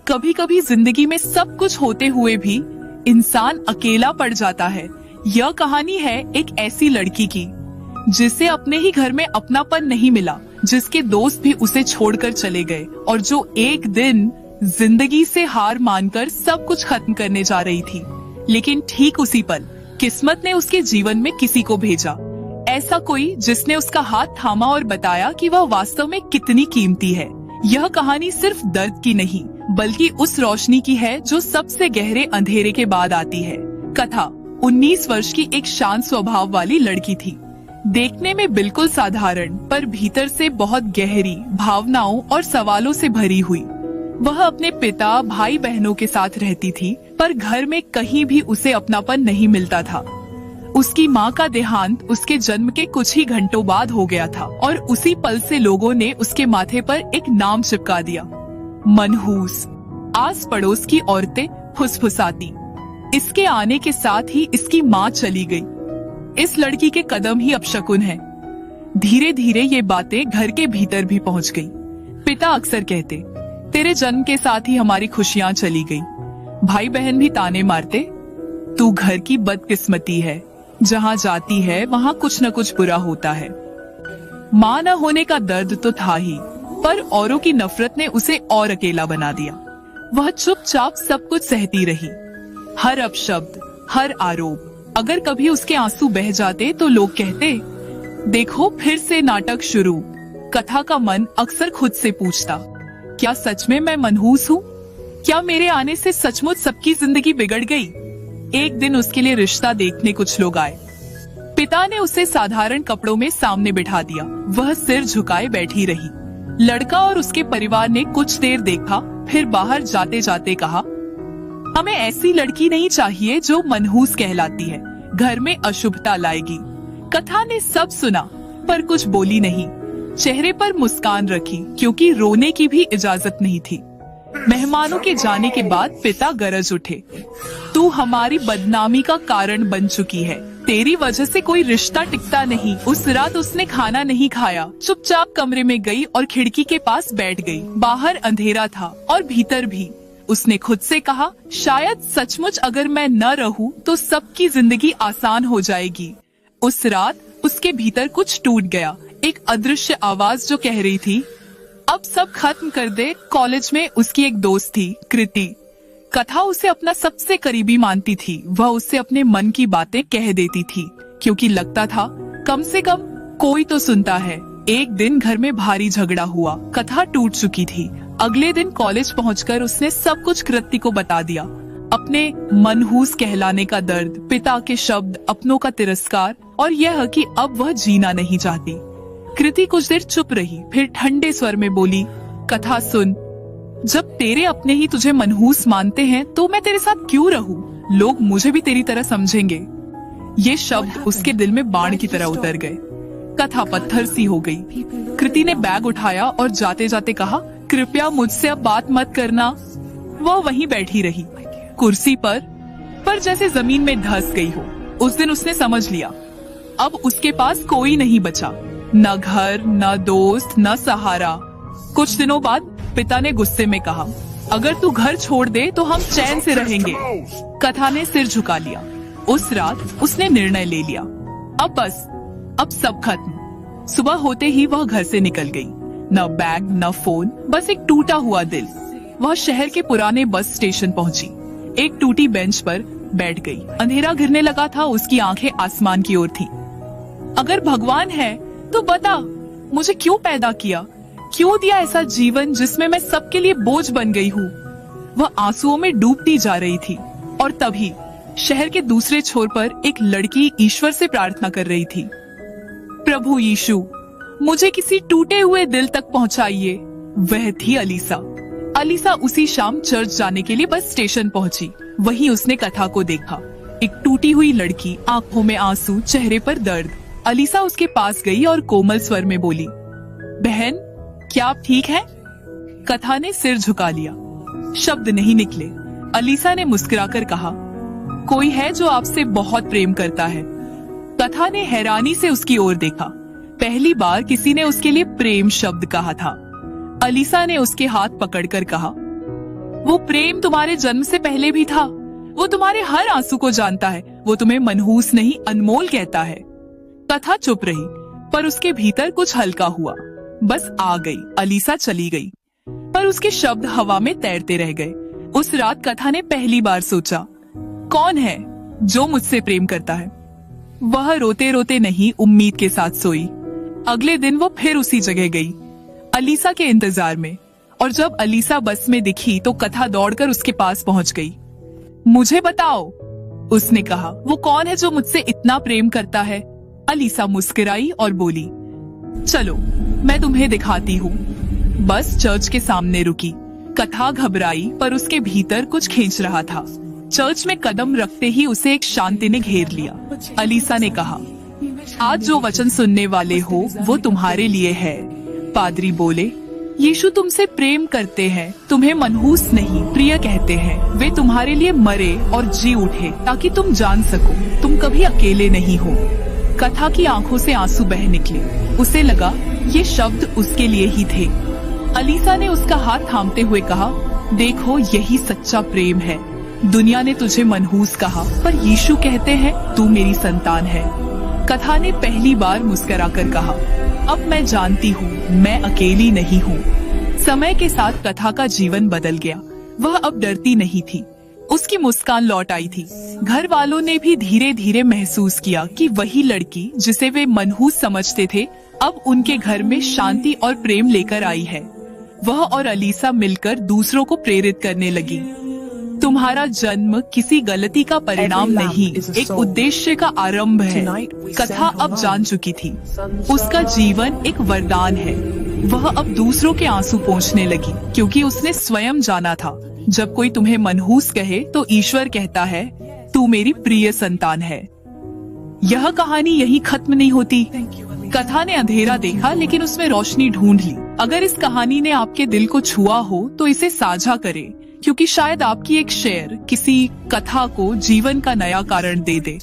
कभी कभी जिंदगी में सब कुछ होते हुए भी इंसान अकेला पड़ जाता है। यह कहानी है एक ऐसी लड़की की जिसे अपने ही घर में अपनापन नहीं मिला, जिसके दोस्त भी उसे छोड़कर चले गए और जो एक दिन जिंदगी से हार मानकर सब कुछ खत्म करने जा रही थी। लेकिन ठीक उसी पल किस्मत ने उसके जीवन में किसी को भेजा, ऐसा कोई जिसने उसका हाथ थामा और बताया कि वह वास्तव में कितनी कीमती है। यह कहानी सिर्फ दर्द की नहीं बल्कि उस रोशनी की है जो सबसे गहरे अंधेरे के बाद आती है। कथा 19 वर्ष की एक शांत स्वभाव वाली लड़की थी, देखने में बिल्कुल साधारण पर भीतर से बहुत गहरी भावनाओं और सवालों से भरी हुई। वह अपने पिता भाई बहनों के साथ रहती थी, पर घर में कहीं भी उसे अपनापन नहीं मिलता था। उसकी माँ का देहांत उसके जन्म के कुछ ही घंटों बाद हो गया था और उसी पल से लोगों ने उसके माथे पर एक नाम चिपका दिया, मनहूस। आस पड़ोस की औरतें फुसफुसाती। इसके आने के साथ ही इसकी माँ चली गई। इस लड़की के कदम ही अपशकुन है। धीरे धीरे ये बातें घर के भीतर भी पहुँच गई। पिता अक्सर कहते, तेरे जन्म के साथ ही हमारी खुशियाँ चली गई। भाई बहन भी ताने मारते, तू घर की बदकिस्मती है, जहाँ जाती है वहाँ कुछ न कुछ बुरा होता है। माँ न होने का दर्द तो था ही, पर औरों की नफरत ने उसे और अकेला बना दिया। वह चुपचाप सब कुछ सहती रही, हर अपशब्द, हर आरोप। अगर कभी उसके आंसू बह जाते तो लोग कहते, देखो फिर से नाटक शुरू। कथा का मन अक्सर खुद से पूछता, क्या सच में मैं मनहूस हूँ? क्या मेरे आने से सचमुच सबकी जिंदगी बिगड़ गई? एक दिन उसके लिए रिश्ता देखने कुछ लोग आए। पिता ने उसे साधारण कपड़ों में सामने बिठा दिया। वह सिर झुकाए बैठी रही। लड़का और उसके परिवार ने कुछ देर देखा, फिर बाहर जाते जाते कहा, हमें ऐसी लड़की नहीं चाहिए जो मनहूस कहलाती है, घर में अशुभता लाएगी। कथा ने सब सुना पर कुछ बोली नहीं, चेहरे पर मुस्कान रखी, क्योंकि रोने की भी इजाजत नहीं थी। मेहमानों के जाने के बाद पिता गरज उठे, तू हमारी बदनामी का कारण बन चुकी है, तेरी वजह से कोई रिश्ता टिकता नहीं। उस रात उसने खाना नहीं खाया, चुपचाप कमरे में गई और खिड़की के पास बैठ गई। बाहर अंधेरा था और भीतर भी। उसने खुद से कहा, शायद सचमुच अगर मैं न रहूं तो सबकी जिंदगी आसान हो जाएगी। उस रात उसके भीतर कुछ टूट गया। एक अदृश्य आवाज जो कह रही थी, अब सब खत्म कर दे। कॉलेज में उसकी एक दोस्त थी, कृति। कथा उसे अपना सबसे करीबी मानती थी। वह उससे अपने मन की बातें कह देती थी, क्योंकि लगता था कम से कम कोई तो सुनता है। एक दिन घर में भारी झगड़ा हुआ। कथा टूट चुकी थी। अगले दिन कॉलेज पहुंचकर उसने सब कुछ कृति को बता दिया। अपने मनहूस कहलाने का दर्द, पिता के शब्द, अपनों का तिरस्कार और यह कि अब वह जीना नहीं चाहती। कृति कुछ देर चुप रही, फिर ठंडे स्वर में बोली, कथा सुन, जब तेरे अपने ही तुझे मनहूस मानते हैं तो मैं तेरे साथ क्यों रहूं? लोग मुझे भी तेरी तरह समझेंगे। ये शब्द उसके दिल में बाण की तरह उतर गए। कथा पत्थर सी हो गई। कृति ने बैग उठाया और जाते जाते कहा, कृपया मुझसे अब बात मत करना। वह वहीं बैठी रही, कुर्सी पर जैसे जमीन में धंस गई हो। उस दिन उसने समझ लिया, अब उसके पास कोई नहीं बचा, न घर, न दोस्त, न सहारा। कुछ दिनों बाद पिता ने गुस्से में कहा, अगर तू घर छोड़ दे तो हम चैन से रहेंगे। कथा ने सिर झुका लिया। उस रात उसने निर्णय ले लिया, अब बस, अब सब खत्म। सुबह होते ही वह घर से निकल गई। न बैग, न फोन, बस एक टूटा हुआ दिल। वह शहर के पुराने बस स्टेशन पहुंची। एक टूटी बेंच पर बैठ गई। अंधेरा घिरने लगा था। उसकी आंखें आसमान की ओर थी। अगर भगवान है तो बता, मुझे क्यों पैदा किया? क्यों दिया ऐसा जीवन जिसमें मैं सबके लिए बोझ बन गई हूँ? वह आंसुओं में डूबती जा रही थी और तभी शहर के दूसरे छोर पर एक लड़की ईश्वर से प्रार्थना कर रही थी, प्रभु यीशु, मुझे किसी टूटे हुए दिल तक पहुँचाइए। वह थी अलीसा। अलीसा उसी शाम चर्च जाने के लिए बस स्टेशन पहुंची। वहीं उसने कथा को देखा, एक टूटी हुई लड़की, आंखों में आंसू, चेहरे पर दर्द। अलीसा उसके पास गई और कोमल स्वर में बोली, बहन, क्या आप ठीक हैं? कथा ने सिर झुका लिया। शब्द नहीं निकले। अलीसा ने मुस्कुराकर कहा, कोई है जो आपसे बहुत प्रेम करता है। कथा ने हैरानी से उसकी ओर देखा। पहली बार किसी ने उसके लिए प्रेम शब्द कहा था। अलीसा ने उसके हाथ पकड़कर कहा, वो प्रेम तुम्हारे जन्म से पहले भी था। वो तुम्हारे हर आंसू को जानता है। वो तुम्हें मनहूस नहीं अनमोल कहता है। कथा चुप रही, पर उसके भीतर कुछ हल्का हुआ। बस आ गई, अलीसा चली गई, पर उसके शब्द हवा में तैरते रह गए। उस रात कथा ने पहली बार सोचा, कौन है जो मुझसे प्रेम करता है? वह रोते रोते नहीं, उम्मीद के साथ सोई। अगले दिन वो फिर उसी जगह गई, अलीसा के इंतजार में। और जब अलीसा बस में दिखी तो कथा दौड़कर उसके पास पहुंच गई। मुझे बताओ, उसने कहा, वो कौन है जो मुझसे इतना प्रेम करता है? अलीसा मुस्कुराई और बोली, चलो मैं तुम्हें दिखाती हूँ। बस चर्च के सामने रुकी। कथा घबराई, पर उसके भीतर कुछ खींच रहा था। चर्च में कदम रखते ही उसे एक शांति ने घेर लिया। अलीसा ने कहा, आज जो वचन सुनने वाले हो वो तुम्हारे लिए है। पादरी बोले, यीशु तुमसे प्रेम करते हैं, तुम्हें मनहूस नहीं प्रिय कहते हैं। वे तुम्हारे लिए मरे और जी उठे ताकि तुम जान सको तुम कभी अकेले नहीं हो। कथा की आंखों से आंसू बह निकले। उसे लगा ये शब्द उसके लिए ही थे। अलीसा ने उसका हाथ थामते हुए कहा, देखो यही सच्चा प्रेम है। दुनिया ने तुझे मनहूस कहा, पर यीशु कहते हैं तू मेरी संतान है। कथा ने पहली बार मुस्कुराकर कहा, अब मैं जानती हूँ मैं अकेली नहीं हूँ। समय के साथ कथा का जीवन बदल गया। वह अब डरती नहीं थी। उसकी मुस्कान लौट आई थी। घर वालों ने भी धीरे धीरे महसूस किया कि वही लड़की जिसे वे मनहूस समझते थे अब उनके घर में शांति और प्रेम लेकर आई है। वह और अलीसा मिलकर दूसरों को प्रेरित करने लगी। तुम्हारा जन्म किसी गलती का परिणाम नहीं, एक उद्देश्य का आरंभ है। कथा अब जान चुकी थी, उसका जीवन एक वरदान है। वह अब दूसरों के आंसू पोंछने लगी, क्योंकि उसने स्वयं जाना था, जब कोई तुम्हें मनहूस कहे तो ईश्वर कहता है तू मेरी प्रिय संतान है। यह कहानी यही खत्म नहीं होती। कथा ने अंधेरा देखा, लेकिन उसमें रोशनी ढूंढ ली। अगर इस कहानी ने आपके दिल को छुआ हो तो इसे साझा करें, क्योंकि शायद आपकी एक शेयर किसी कथा को जीवन का नया कारण दे दे।